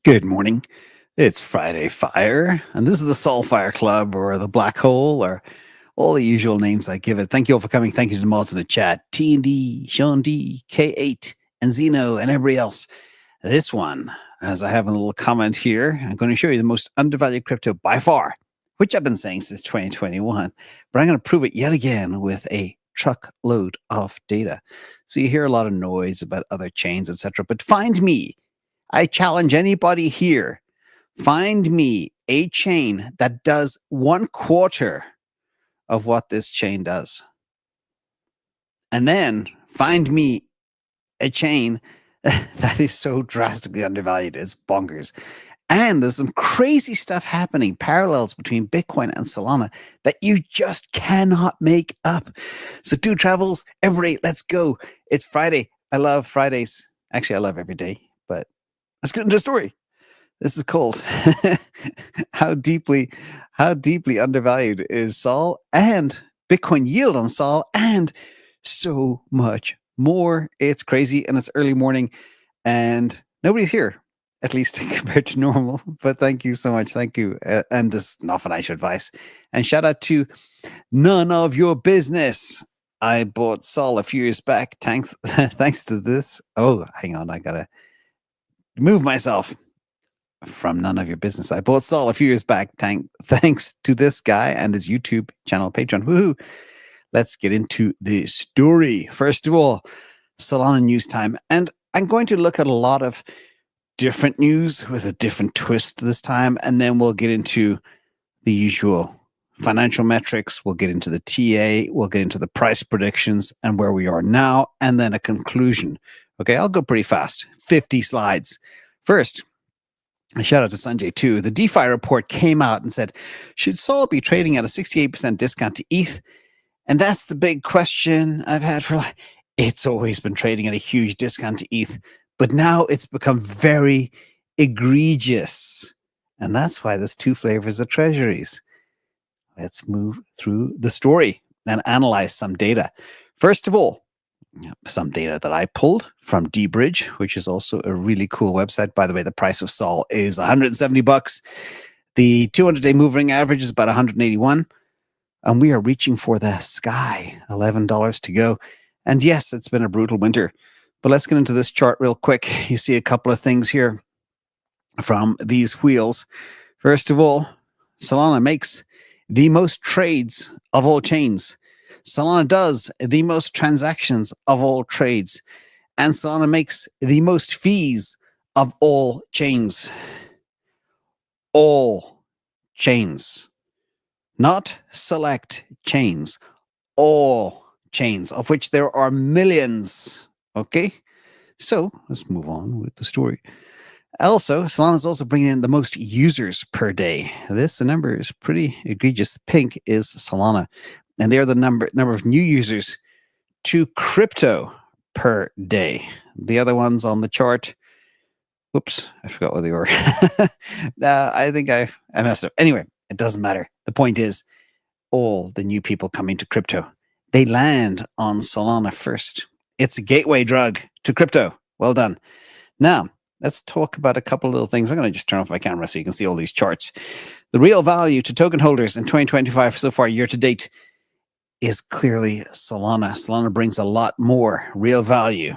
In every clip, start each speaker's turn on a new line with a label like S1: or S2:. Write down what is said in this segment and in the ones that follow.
S1: Good morning. It's Friday Fire, and this is the Sol Fire Club or the Black Hole or all the usual names I give it. Thank you all for coming. Thank you to the mods in the chat, T&D, Sean D, K8, and Zeno, and everybody else. This one, as I have a little comment here, I'm going to show you the most undervalued crypto by far, which I've been saying since 2021, but I'm going to prove it yet again with a truckload of data. So you hear a lot of noise about other chains, etc., but find me. I challenge anybody here, find me a chain that does 1/4 of what this chain does. And then find me a chain that is so drastically undervalued. It's bonkers. And there's some crazy stuff happening, parallels between Bitcoin and Solana that you just cannot make up. So do travels, everybody, let's go. It's Friday. I love Fridays. Actually, I love every day, but let's get into the story. This is called how deeply undervalued is SOL and Bitcoin yield on SOL and so much more. It's crazy and it's early morning and nobody's here, at least compared to normal. But thank you so much. Thank you. And this is not financial advice. And shout out to None of Your Business. I bought SOL a few years back. Thanks to this. Oh, hang on. I got to move myself from None of Your Business. I bought SOL a few years back. Thanks to this guy and his YouTube channel, Patreon. Woohoo! Let's get into the story. First of all, Solana news time. And I'm going to look at a lot of different news with a different twist this time. And then we'll get into the usual financial metrics. We'll get into the TA. We'll get into the price predictions and where we are now. And then a conclusion. Okay, I'll go pretty fast. 50 slides. First, a shout out to Sanjay too. The DeFi report came out and said, should SOL be trading at a 68% discount to ETH? And that's the big question I've had for life. It's always been trading at a huge discount to ETH, but now it's become very egregious. And that's why there's two flavors of treasuries. Let's move through the story and analyze some data. First of all, some data that I pulled from dBridge, which is also a really cool website. By the way, the price of SOL is $170. The 200-day moving average is about 181. And we are reaching for the sky, $11 to go. And yes, it's been a brutal winter. But let's get into this chart real quick. You see a couple of things here from these wheels. First of all, Solana makes the most trades of all chains. Solana does the most transactions of all trades. And Solana makes the most fees of all chains. All chains. Not select chains. All chains, of which there are millions. Okay? So, let's move on with the story. Also, Solana is also bringing in the most users per day. The number is pretty egregious. Pink is Solana. And they are the number of new users to crypto per day. The other ones on the chart, whoops, I forgot what they were. I think I messed up. Anyway, it doesn't matter. The point is, all the new people coming to crypto, they land on Solana first. It's a gateway drug to crypto. Well done. Now, let's talk about a couple of little things. I'm going to just turn off my camera so you can see all these charts. The real value to token holders in 2025 so far, year to date, is clearly Solana. Solana brings a lot more real value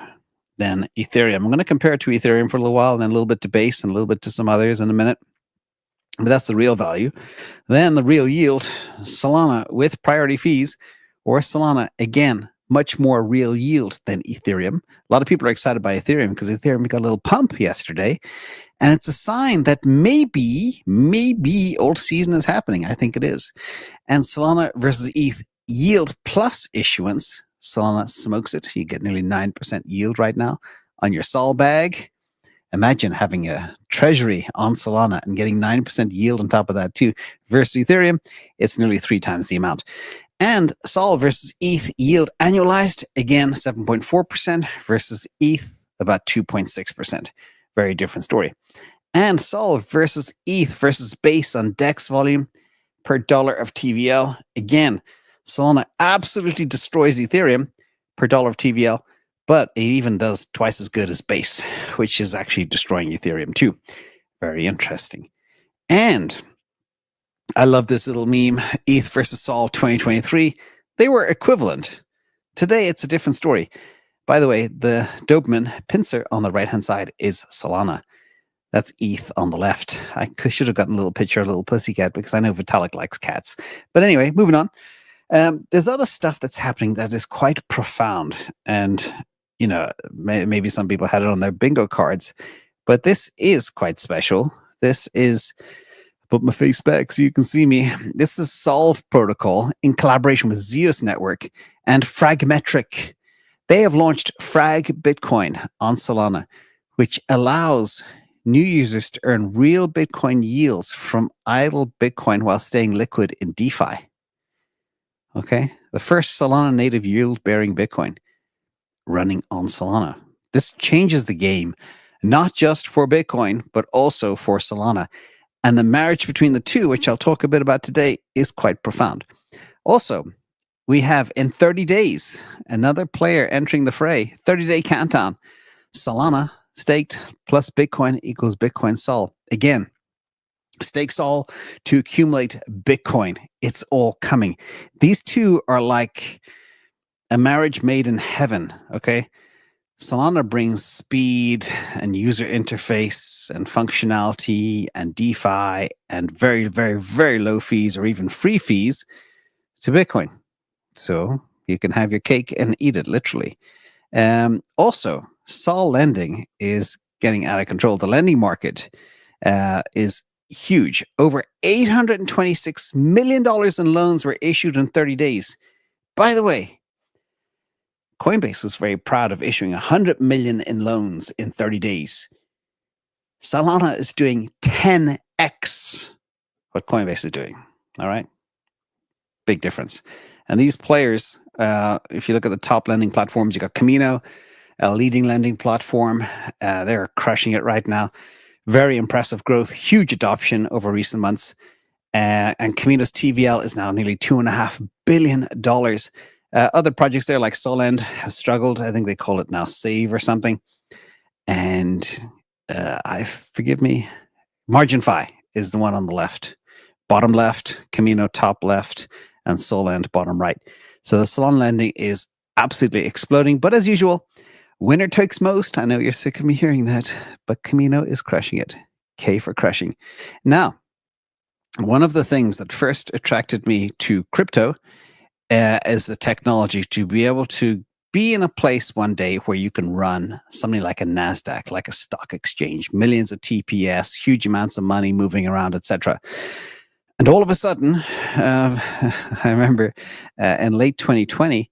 S1: than Ethereum. I'm going to compare it to Ethereum for a little while, and then a little bit to Base and a little bit to some others in a minute. But that's the real value. Then the real yield, Solana with priority fees, or Solana, again, much more real yield than Ethereum. A lot of people are excited by Ethereum because Ethereum got a little pump yesterday. And it's a sign that maybe old season is happening. I think it is. And Solana versus ETH yield plus issuance. Solana smokes it. You get nearly 9% yield right now on your SOL bag. Imagine having a treasury on Solana and getting 9% yield on top of that too. Versus Ethereum, it's nearly 3 times the amount. And SOL versus ETH yield annualized, again, 7.4% versus ETH, about 2.6%. Very different story. And SOL versus ETH versus Base on Dex volume per dollar of TVL. Again, Solana absolutely destroys Ethereum per dollar of TVL, but it even does twice as good as Base, which is actually destroying Ethereum too. Very interesting. And I love this little meme, ETH versus SOL 2023. They were equivalent. Today, it's a different story. By the way, the Doberman pincer on the right-hand side is Solana. That's ETH on the left. I should have gotten a little picture of a little pussycat because I know Vitalik likes cats. But anyway, moving on. There's other stuff that's happening that is quite profound. And, you know, maybe some people had it on their bingo cards. But this is quite special. This is... Put my face back so you can see me. This is Solve Protocol in collaboration with Zeus Network and Fragmetric. They have launched FragBitcoin on Solana, which allows new users to earn real Bitcoin yields from idle Bitcoin while staying liquid in DeFi. Okay, the first Solana native yield-bearing Bitcoin running on Solana. This changes the game, not just for Bitcoin, but also for Solana. And the marriage between the two, which I'll talk a bit about today, is quite profound. Also, we have in 30 days, another player entering the fray, 30-day countdown. Solana staked plus Bitcoin equals Bitcoin Sol. Again, stake Sol to accumulate Bitcoin. It's all coming. These two are like a marriage made in heaven, okay? Solana brings speed and user interface and functionality and DeFi and very, very, very low fees or even free fees to Bitcoin. So you can have your cake and eat it, literally. Also, SOL lending is getting out of control. The lending market is huge. Over $826 million in loans were issued in 30 days. By the way, Coinbase was very proud of issuing 100 million in loans in 30 days. Solana is doing 10x what Coinbase is doing. All right. Big difference. And these players, if you look at the top lending platforms, you got Camino, a leading lending platform. They're crushing it right now. Very impressive growth, huge adoption over recent months. And Camino's TVL is now nearly $2.5 billion. Other projects there like SOL have struggled. I think they call it now Save or something. And forgive me, Margin Fi is the one on the left. Bottom left, Camino top left, and SOL bottom right. So the Solana lending is absolutely exploding. But as usual, winner takes most. I know you're sick of me hearing that, but Camino is crushing it. K for crushing. Now, one of the things that first attracted me to crypto as a technology to be able to be in a place one day where you can run something like a NASDAQ, like a stock exchange, millions of TPS, huge amounts of money moving around, etc. And all of a sudden, I remember in late 2020,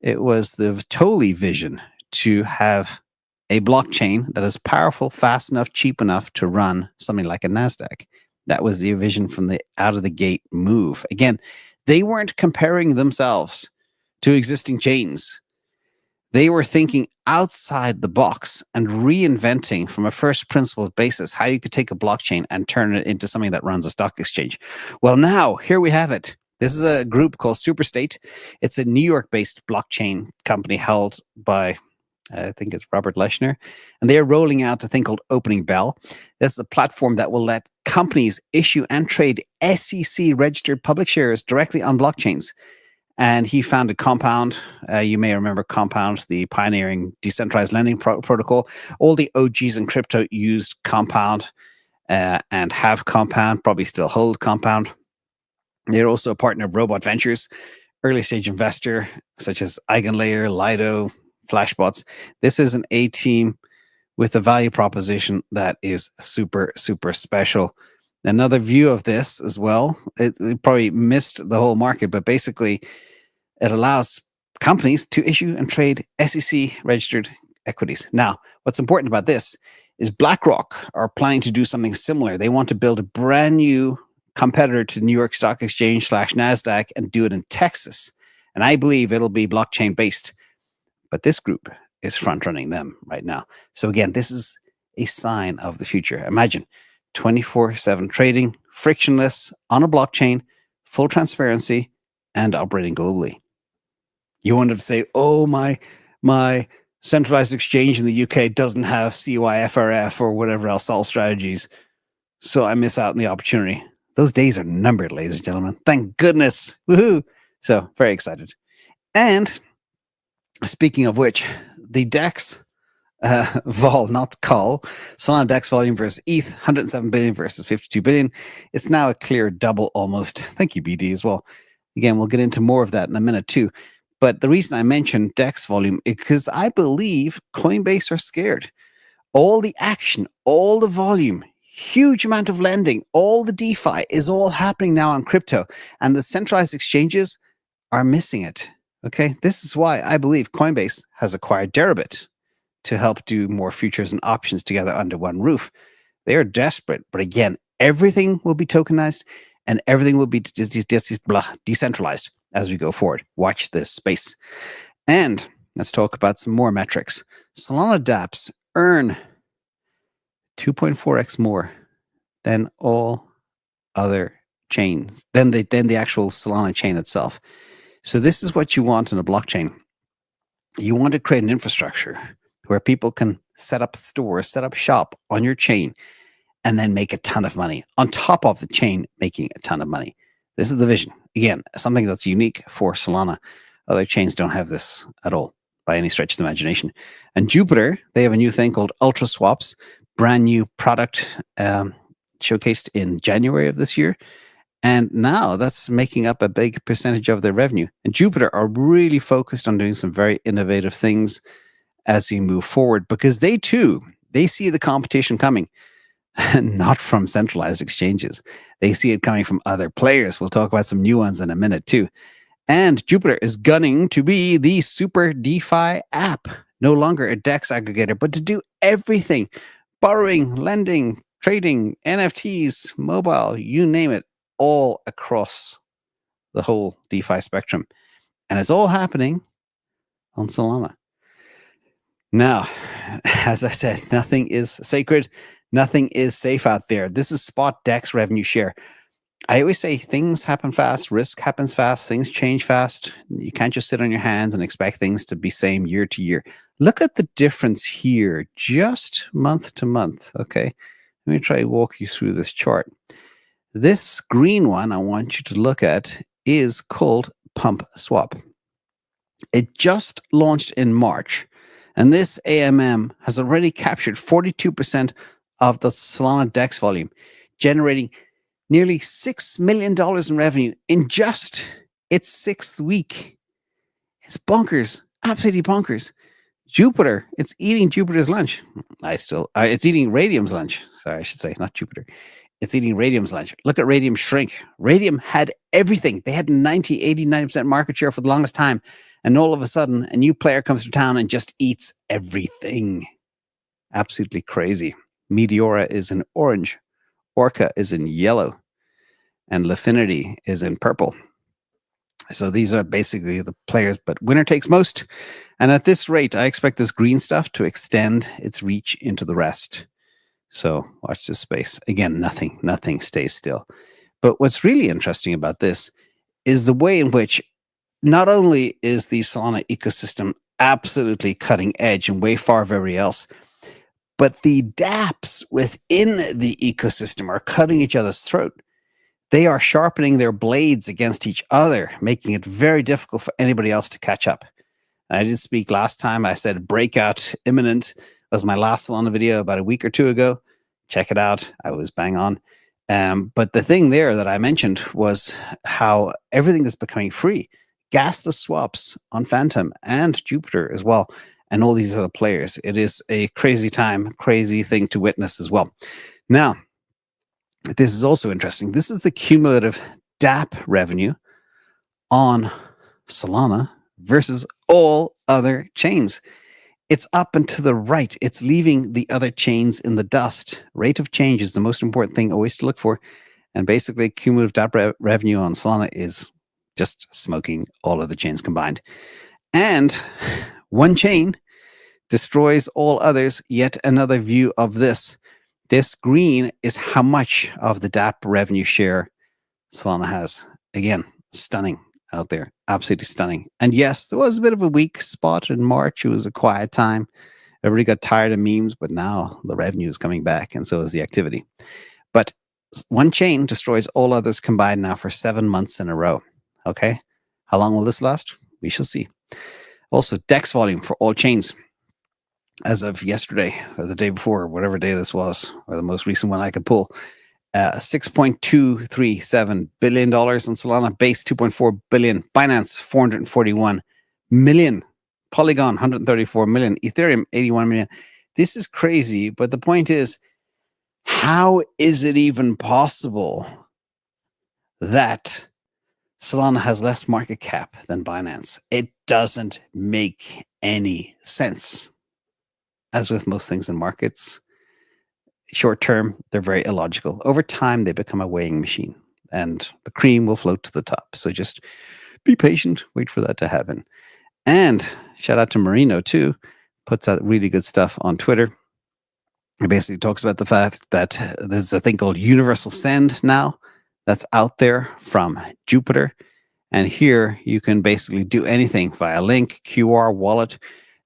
S1: it was the Vitoli vision to have a blockchain that is powerful, fast enough, cheap enough to run something like a NASDAQ. That was the vision from the out of the gate move. Again, they weren't comparing themselves to existing chains. They were thinking outside the box and reinventing from a first principles basis how you could take a blockchain and turn it into something that runs a stock exchange. Well, now, here we have it. This is a group called Superstate. It's a New York-based blockchain company held by, I think it's Robert Leshner. And they are rolling out a thing called Opening Bell. This is a platform that will let companies issue and trade SEC-registered public shares directly on blockchains. And he founded Compound. You may remember Compound, the pioneering decentralized lending protocol. All the OGs in crypto used Compound and have Compound, probably still hold Compound. They're also a partner of Robot Ventures, early stage investor such as Eigenlayer, Lido, Flashbots. This is an A team with a value proposition that is super, super special. Another view of this as well, it probably missed the whole market, but basically it allows companies to issue and trade SEC-registered equities. Now, what's important about this is BlackRock are planning to do something similar. They want to build a brand new competitor to New York Stock Exchange / NASDAQ and do it in Texas. And I believe it'll be blockchain-based. But this group is front-running them right now. So again, this is a sign of the future. Imagine 24/7 trading, frictionless, on a blockchain, full transparency, and operating globally. You wanted to say, oh, my centralized exchange in the UK doesn't have CYFRF or whatever else, SOLStrategies. so I miss out on the opportunity. Those days are numbered, ladies and gentlemen. Thank goodness. Woohoo. So very excited. And speaking of which, the Dex vol, not call, Solana Dex volume versus ETH, 107 billion versus 52 billion. It's now a clear double almost. Thank you, BD, as well. Again, we'll get into more of that in a minute too. But the reason I mentioned Dex volume is because I believe Coinbase are scared. All the action, all the volume, huge amount of lending, all the DeFi is all happening now on crypto. And the centralized exchanges are missing it. Okay, this is why I believe Coinbase has acquired Deribit to help do more futures and options together under one roof. They are desperate, but again, everything will be tokenized and everything will be decentralized as we go forward. Watch this space. And let's talk about some more metrics. Solana dApps earn 2.4x more than all other chains, than the actual Solana chain itself. So this is what you want in a blockchain. You want to create an infrastructure where people can set up stores, set up shop on your chain, and then make a ton of money on top of the chain making a ton of money. This is the vision. Again, something that's unique for Solana. Other chains don't have this at all by any stretch of the imagination. And Jupiter, they have a new thing called Ultra Swaps, brand new product showcased in January of this year. And now that's making up a big percentage of their revenue. And Jupiter are really focused on doing some very innovative things as we move forward, because they too, they see the competition coming, not from centralized exchanges. They see it coming from other players. We'll talk about some new ones in a minute too. And Jupiter is gunning to be the super DeFi app, no longer a DEX aggregator, but to do everything, borrowing, lending, trading, NFTs, mobile, you name it, all across the whole DeFi spectrum. And it's all happening on Solana. Now, as I said, nothing is sacred. Nothing is safe out there. This is spot DEX revenue share. I always say things happen fast, risk happens fast, things change fast. You can't just sit on your hands and expect things to be same year to year. Look at the difference here, just month to month, okay? Let me try to walk you through this chart. This green one I want you to look at is called PumpSwap. It just launched in March, and this AMM has already captured 42% of the Solana DEX volume, generating nearly $6 million in revenue in just its 6th week. It's bonkers, absolutely bonkers. Jupiter, it's eating Jupiter's lunch. It's eating Radium's lunch. Sorry, I should say, not Jupiter. It's eating Radium's lunch. Look at Radium shrink. Radium had everything. They had 90, 80, 90% market share for the longest time. And all of a sudden, a new player comes to town and just eats everything. Absolutely crazy. Meteora is in orange. Orca is in yellow. And Lifinity is in purple. So these are basically the players, but winner takes most. And at this rate, I expect this green stuff to extend its reach into the rest. So watch this space. Again, nothing stays still. But what's really interesting about this is the way in which not only is the Solana ecosystem absolutely cutting edge and way far of everybody else, but the dApps within the ecosystem are cutting each other's throat. They are sharpening their blades against each other, making it very difficult for anybody else to catch up. I did speak last time. I said breakout imminent. Was my last Solana video about a week or two ago. Check it out. I was bang on. But the thing there that I mentioned was how everything is becoming free. Gasless swaps on Phantom and Jupiter as well, and all these other players. It is a crazy time, crazy thing to witness as well. Now, this is also interesting. This is the cumulative dApp revenue on Solana versus all other chains. It's up and to the right. It's leaving the other chains in the dust. Rate of change is the most important thing always to look for. And basically, cumulative dApp revenue on Solana is just smoking all of the chains combined. And one chain destroys all others. Yet another view of this. This green is how much of the dApp revenue share Solana has. Again, stunning out there. Absolutely stunning. And yes, there was a bit of a weak spot in March. It was a quiet time. Everybody got tired of memes, but now the revenue is coming back, and so is the activity. But One chain destroys all others combined now for 7 months in a row. Okay. How long will this last? We shall see. Also, DEX volume for all chains as of yesterday or the day before, whatever day this was, or the most recent one I could pull. $6.237 billion on Solana, Base $2.4 billion, Binance $441 million, Polygon $134 million, Ethereum $81 million. This is crazy, but the point is, how is it even possible that Solana has less market cap than Binance? It doesn't make any sense. As with most things in markets, short term, they're very illogical. Over time, they become a weighing machine, and the cream will float to the top. So just be patient, wait for that to happen. And shout out to Marino, too, puts out really good stuff on Twitter. It basically talks about the fact that there's a thing called Universal Send now that's out there from Jupiter. And here you can basically do anything via link, QR, wallet.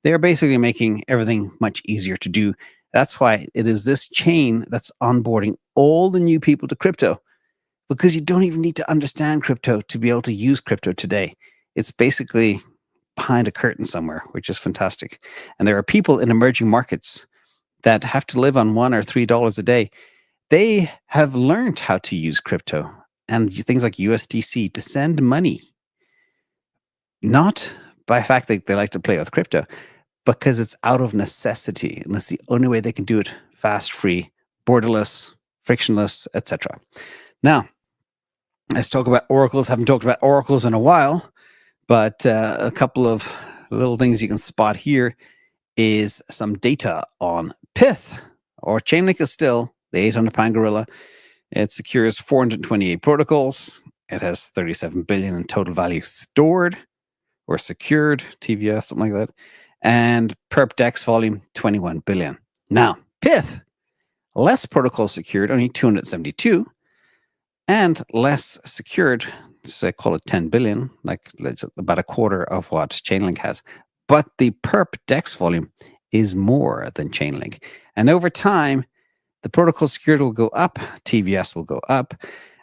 S1: They're basically making everything much easier to do. That's why it is this chain that's onboarding all the new people to crypto, because you don't even need to understand crypto to be able to use crypto today. It's basically behind a curtain somewhere, which is fantastic. And there are people in emerging markets that have to live on $1 or $3 a day. They have learned how to use crypto and things like USDC to send money, not by the fact that they like to play with crypto, because it's out of necessity, and it's the only way they can do it fast, free, borderless, frictionless, etc. Now, let's talk about oracles. Haven't talked about oracles in a while, but a couple of little things you can spot here is some data on Pyth, or Chainlink is still the 800-pound gorilla. It secures 428 protocols. It has 37 billion in total value stored or secured, TVS, something like that. And perp DEX volume, 21 billion. Now, Pyth, less protocols secured, only 272, and less secured, so I call it 10 billion, like about a quarter of what Chainlink has. But the perp DEX volume is more than Chainlink. And over time, the protocol secured will go up, TVS will go up,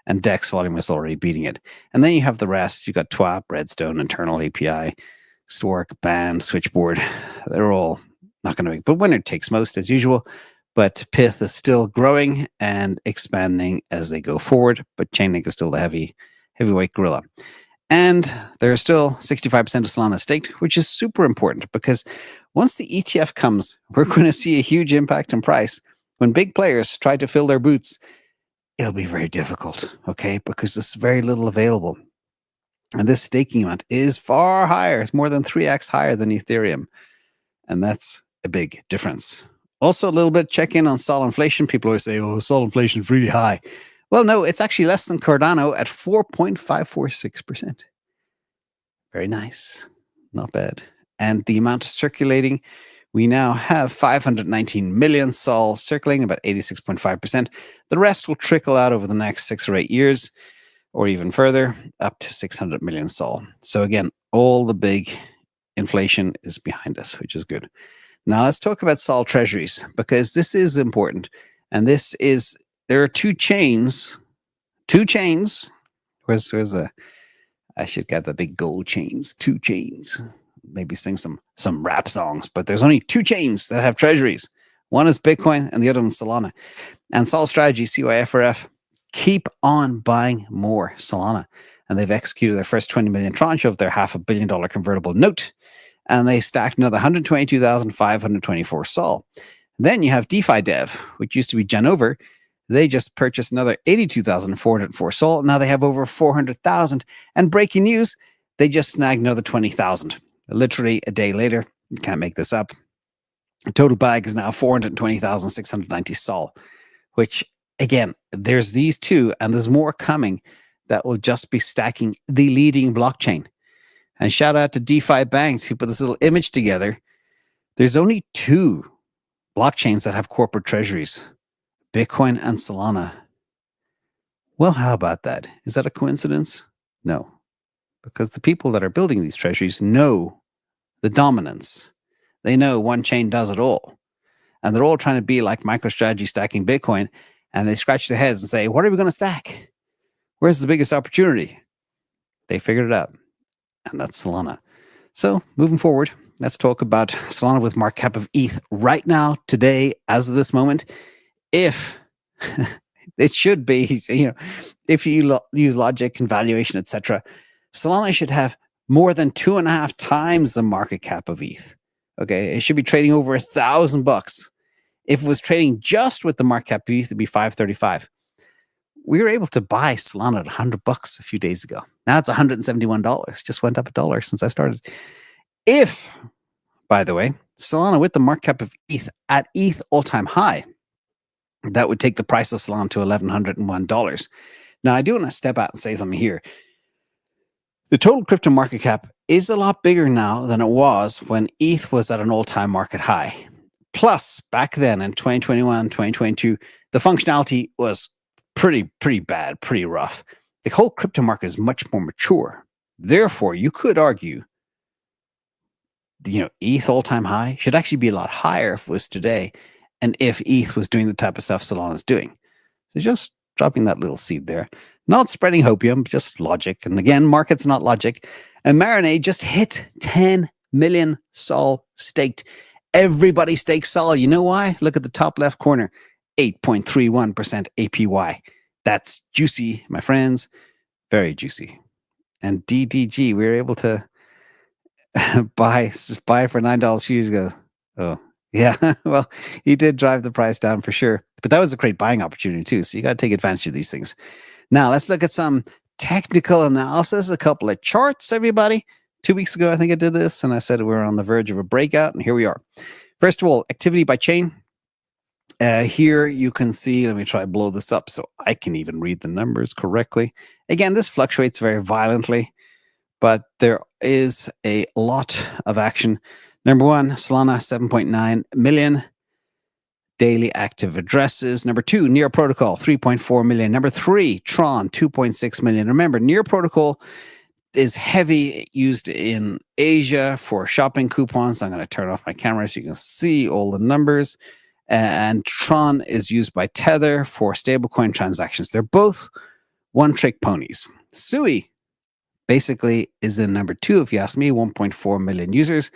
S1: and DEX volume is already beating it. And then you have the rest. You got TWAP, Redstone, Internal API, Stork, Band, Switchboard. They're all not going to make, but winner takes most as usual. But Pyth is still growing and expanding as they go forward. But Chainlink is still the heavyweight gorilla. And there are still 65% of Solana staked, which is super important, because once the ETF comes, we're going to see a huge impact in price. When big players try to fill their boots, it'll be very difficult, okay? Because there's very little available. And this staking amount is far higher. It's more than 3x higher than Ethereum. And that's a big difference. Also, a little bit check in on SOL inflation. People always say, oh, SOL inflation is really high. Well, no, it's actually less than Cardano at 4.546%. Very nice. Not bad. And the amount circulating, we now have 519 million SOL circulating, about 86.5%. The rest will trickle out over the next 6 or 8 years, or even further, up to 600 million SOL. So again, all the big inflation is behind us, which is good. Now let's talk about SOLStrategies, because this is important. And there are two chains. Where's the, I should get the big gold chains, 2 chains. Maybe sing some rap songs, but there's only 2 chains that have treasuries. One is Bitcoin and the other one's Solana. And SOLStrategies CYFRF keep on buying more Solana. And they've executed their first 20 million tranche of their $500 million convertible note. And they stacked another 122,524 SOL. Then you have DefiDev, which used to be Genover. They just purchased another 82,404 SOL. Now they have over 400,000. And breaking news, they just snagged another 20,000. Literally a day later. You can't make this up. The total bag is now 420,690 SOL, which, again, there's these 2, and there's more coming that will just be stacking the leading blockchain. And shout out to DeFi Banks who put this little image together. There's only 2 blockchains that have corporate treasuries, Bitcoin and Solana. Well, how about that? Is that a coincidence? No, because the people that are building these treasuries know the dominance. They know one chain does it all. And they're all trying to be like MicroStrategy stacking Bitcoin. And they scratch their heads and say, what are we going to stack? Where's the biggest opportunity? They figured it out. And that's Solana. So moving forward, let's talk about Solana with market cap of ETH right now, today, as of this moment. If it should be, if you use logic and valuation, etc., Solana should have more than 2.5 times the market cap of ETH. Okay, it should be trading over $1,000. If it was trading just with the market cap of ETH, it'd be 535. We were able to buy Solana at $100 a few days ago. Now it's $171. Just went up $1 since I started. If, by the way, Solana with the market cap of ETH at ETH all-time high, that would take the price of Solana to $1,101. Now, I do want to step out and say something here. The total crypto market cap is a lot bigger now than it was when ETH was at an all-time market high. Plus, back then in 2021, 2022, the functionality was pretty bad, pretty rough. The whole crypto market is much more mature. Therefore, you could argue, ETH all-time high should actually be a lot higher if it was today, and if ETH was doing the type of stuff Solana's doing. So just dropping that little seed there. Not spreading hopium, just logic. And again, market's not logic. And Marinade just hit 10 million SOL staked. Everybody stakes SOL. You know why? Look at the top left corner. 8.31% APY. That's juicy, my friends. Very juicy. And DDG, we were able to buy for $9 a few years ago. Oh, yeah. Well, he did drive the price down for sure. But that was a great buying opportunity too. So you got to take advantage of these things. Now, let's look at some technical analysis, a couple of charts, everybody. 2 weeks ago, I think I did this, and I said we were on the verge of a breakout, and here we are. First of all, activity by chain. Here you can see, let me try to blow this up so I can even read the numbers correctly. Again, this fluctuates very violently, but there is a lot of action. Number one, Solana, 7.9 million daily active addresses. Number two, Near Protocol, 3.4 million. Number three, Tron, 2.6 million. Remember, Near Protocol is heavy used in Asia for shopping coupons. I'm going to turn off my camera so you can see all the numbers. And Tron is used by Tether for stablecoin transactions. They're both one-trick ponies. Sui basically is in number two, if you ask me, 1.4 million users.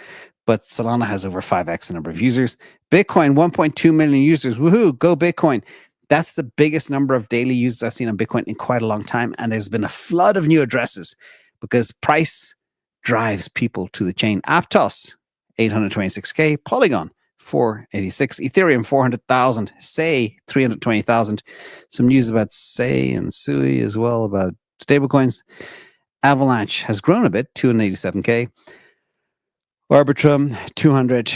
S1: But Solana has over 5x the number of users. Bitcoin, 1.2 million users. Woohoo, go Bitcoin. That's the biggest number of daily users I've seen on Bitcoin in quite a long time. And there's been a flood of new addresses because price drives people to the chain. Aptos, 826K. Polygon, 486. Ethereum, 400,000. Say, 320,000. Some news about Say and Sui as well about stablecoins. Avalanche has grown a bit, 287K. Arbitrum, 200,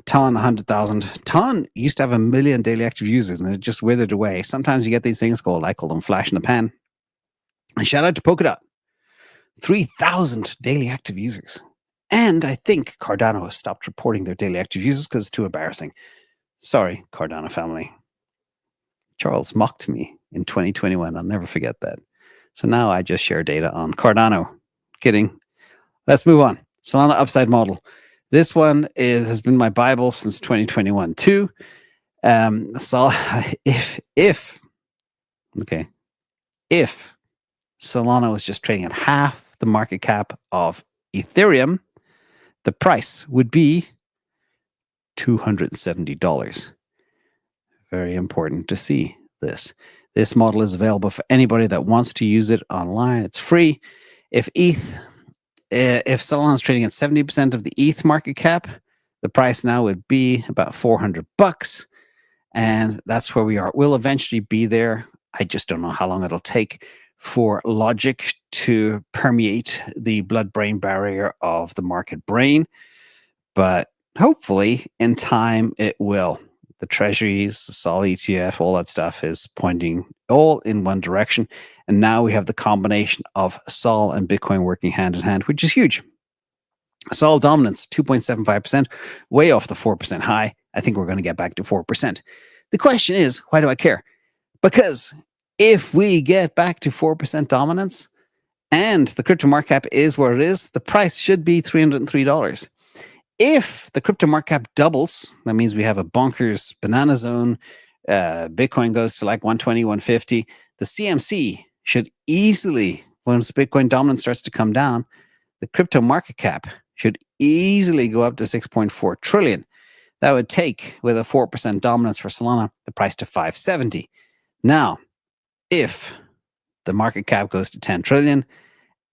S1: Ton, 100,000. Ton used to have 1 million daily active users, and it just withered away. Sometimes you get these things called, I call them flash in the pan. And shout out to Polkadot, 3,000 daily active users. And I think Cardano has stopped reporting their daily active users because it's too embarrassing. Sorry, Cardano family. Charles mocked me in 2021. I'll never forget that. So now I just share data on Cardano. Kidding. Let's move on. Solana upside model. This one has been my Bible since 2021 too. So if Solana was just trading at half the market cap of Ethereum, the price would be $270. Very important to see this. This model is available for anybody that wants to use it online. It's free. If Solana is trading at 70% of the ETH market cap, the price now would be about $400. And that's where we are. We'll eventually be there. I just don't know how long it'll take for logic to permeate the blood-brain barrier of the market brain. But hopefully, in time, it will. The Treasuries, the SOL ETF, all that stuff is pointing all in one direction. And now we have the combination of SOL and Bitcoin working hand in hand, which is huge. SOL dominance, 2.75%, way off the 4% high. I think we're going to get back to 4%. The question is, why do I care? Because if we get back to 4% dominance and the crypto market cap is where it is, the price should be $303. If the crypto market cap doubles, that means we have a bonkers banana zone Bitcoin goes to like 120, 150. The CMC should easily, once Bitcoin dominance starts to come down, the crypto market cap should easily go up to 6.4 trillion. That would take, with a 4% dominance for Solana, the price to 570. Now, if the market cap goes to 10 trillion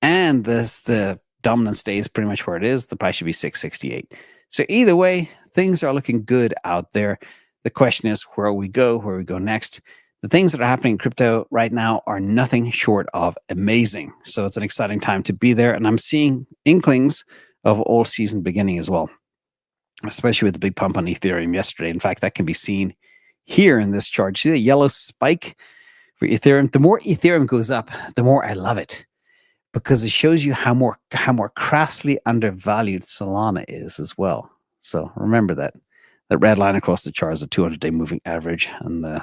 S1: and the dominance stays pretty much where it is, the price should be 668. So either way, things are looking good out there. The question is where we go next. The things that are happening in crypto right now are nothing short of amazing. So it's an exciting time to be there. And I'm seeing inklings of all season beginning as well, especially with the big pump on Ethereum yesterday. In fact, that can be seen here in this chart. See the yellow spike for Ethereum? The more Ethereum goes up, the more I love it, because it shows you how more crassly undervalued Solana is as well. So remember that. The red line across the chart is a 200-day moving average, and the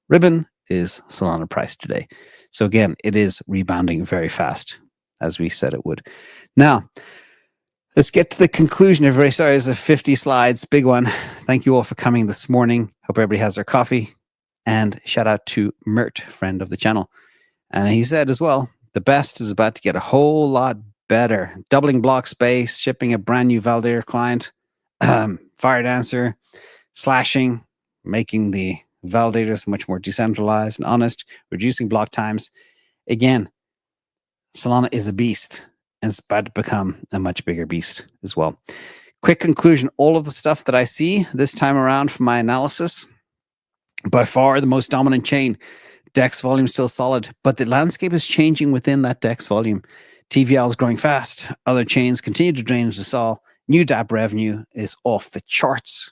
S1: ribbon is Solana price today. So again, it is rebounding very fast, as we said it would. Now, let's get to the conclusion, everybody. Sorry, it's a 50 slides, big one. Thank you all for coming this morning. Hope everybody has their coffee. And shout out to Mert, friend of the channel. And he said as well, the best is about to get a whole lot better. Doubling block space, shipping a brand new validator client, fire dancer, slashing, making the validators much more decentralized and honest, reducing block times. Again, Solana is a beast, and it's about to become a much bigger beast as well. Quick conclusion, all of the stuff that I see this time around for my analysis, by far the most dominant chain. Dex volume still solid, but the landscape is changing within that Dex volume. TVL is growing fast. Other chains continue to drain into SOL. New dApp revenue is off the charts.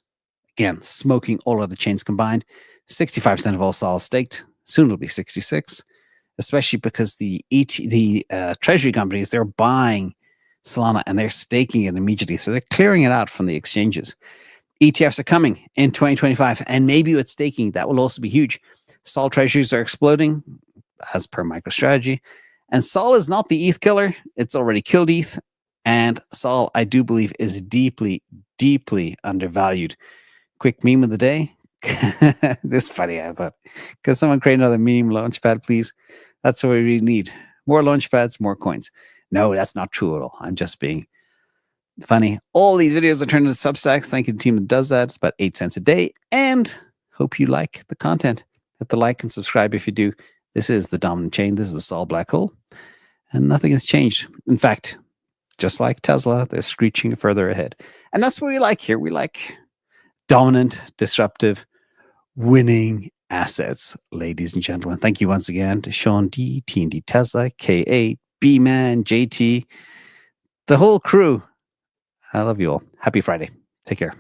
S1: Again, smoking all of the chains combined. 65% of all SOL staked. Soon it'll be 66, especially because the treasury companies, they're buying Solana and they're staking it immediately. So they're clearing it out from the exchanges. ETFs are coming in 2025, and maybe with staking, that will also be huge. SOL treasuries are exploding as per MicroStrategy. And SOL is not the ETH killer. It's already killed ETH. And SOL, I do believe, is deeply, deeply undervalued. Quick meme of the day. This is funny, I thought. Could someone create another meme launchpad, please? That's what we really need. More launchpads, more coins. No, that's not true at all. I'm just being funny. All these videos are turned into Substacks. Thank you to the team that does that. It's about 8 cents a day. And hope you like the content. Hit the like and subscribe if you do. This is the dominant chain. This is the SOL black hole. And nothing has changed. In fact, just like Tesla, they're screeching further ahead. And that's what we like here. We like dominant, disruptive, winning assets, ladies and gentlemen. Thank you once again to Sean D, TND Tesla, K8, B-Man, JT, the whole crew. I love you all. Happy Friday. Take care.